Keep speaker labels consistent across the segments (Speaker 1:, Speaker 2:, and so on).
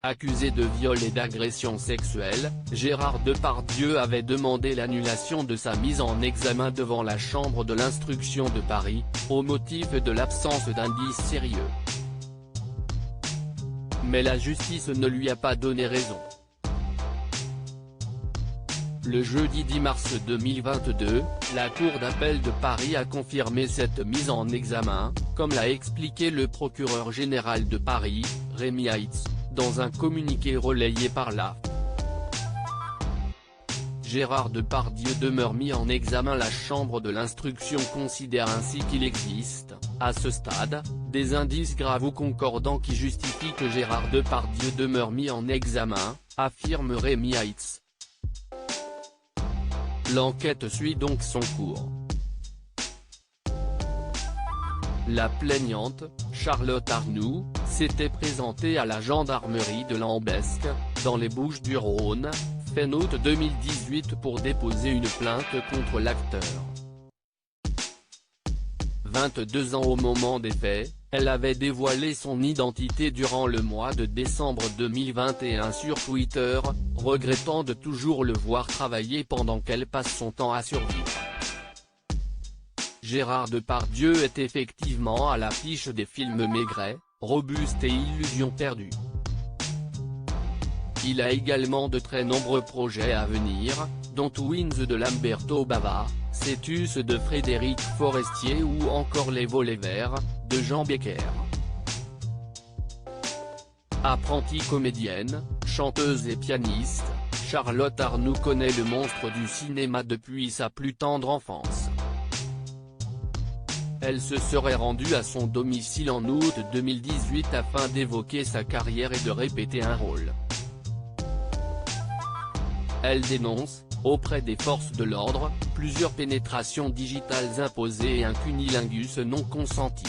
Speaker 1: Accusé de viol et d'agression sexuelle, Gérard Depardieu avait demandé l'annulation de sa mise en examen devant la chambre de l'instruction de Paris, au motif de l'absence d'indices sérieux. Mais la justice ne lui a pas donné raison. Le jeudi 10 mars 2022, la Cour d'appel de Paris a confirmé cette mise en examen, comme l'a expliqué le procureur général de Paris, Rémi Heitz, dans un communiqué relayé par l'AFP. Gérard Depardieu demeure mis en examen. La chambre de l'instruction considère ainsi qu'il existe, à ce stade, des indices graves ou concordants qui justifient que Gérard Depardieu demeure mis en examen, affirme Rémi Heitz. L'enquête suit donc son cours. La plaignante, Charlotte Arnoux, s'était présentée à la gendarmerie de Lambesc, dans les Bouches-du-Rhône, fin août 2018 pour déposer une plainte contre l'acteur. 22 ans au moment des faits, elle avait dévoilé son identité durant le mois de décembre 2021 sur Twitter, regrettant de toujours le voir travailler pendant qu'elle passe son temps à survivre. Gérard Depardieu est effectivement à l'affiche des films Maigret, Robuste et Illusion perdue. Il a également de très nombreux projets à venir, dont Twins de Lamberto Bava, Cétus de Frédéric Forestier ou encore Les Volets Verts, de Jean Becker. Apprentie comédienne, chanteuse et pianiste, Charlotte Arnoux connaît le monstre du cinéma depuis sa plus tendre enfance. Elle se serait rendue à son domicile en août 2018 afin d'évoquer sa carrière et de répéter un rôle. Elle dénonce, auprès des forces de l'ordre, plusieurs pénétrations digitales imposées et un cunnilingus non consenti.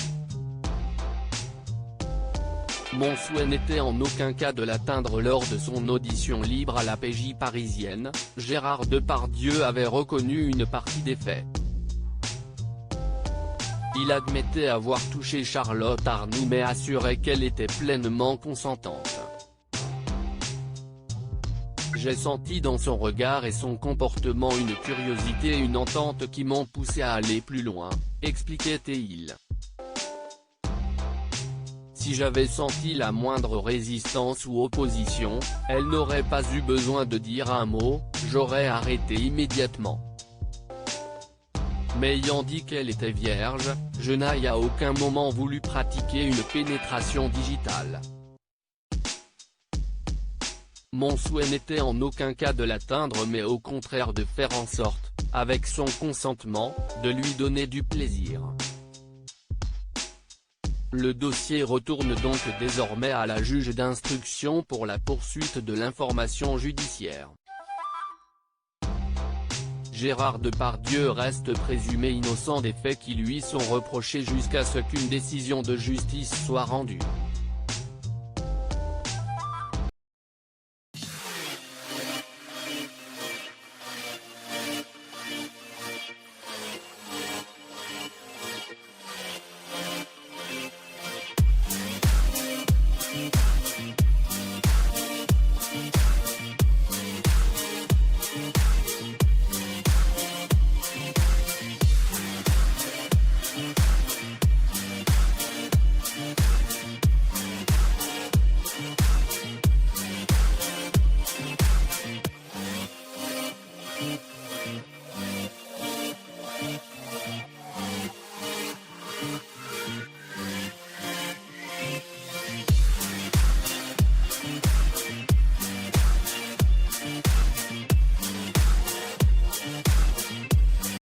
Speaker 1: Mon souhait n'était en aucun cas de l'atteindre. Lors de son audition libre à la PJ parisienne, Gérard Depardieu avait reconnu une partie des faits. Il admettait avoir touché Charlotte Arnoux mais assurait qu'elle était pleinement consentante. J'ai senti dans son regard et son comportement une curiosité et une entente qui m'ont poussé à aller plus loin, expliquait-il. Si j'avais senti la moindre résistance ou opposition, elle n'aurait pas eu besoin de dire un mot, j'aurais arrêté immédiatement. M'ayant dit qu'elle était vierge, je n'ai à aucun moment voulu pratiquer une pénétration digitale. Mon souhait n'était en aucun cas de l'atteindre mais au contraire de faire en sorte, avec son consentement, de lui donner du plaisir. Le dossier retourne donc désormais à la juge d'instruction pour la poursuite de l'information judiciaire. Gérard Depardieu reste présumé innocent des faits qui lui sont reprochés jusqu'à ce qu'une décision de justice soit rendue.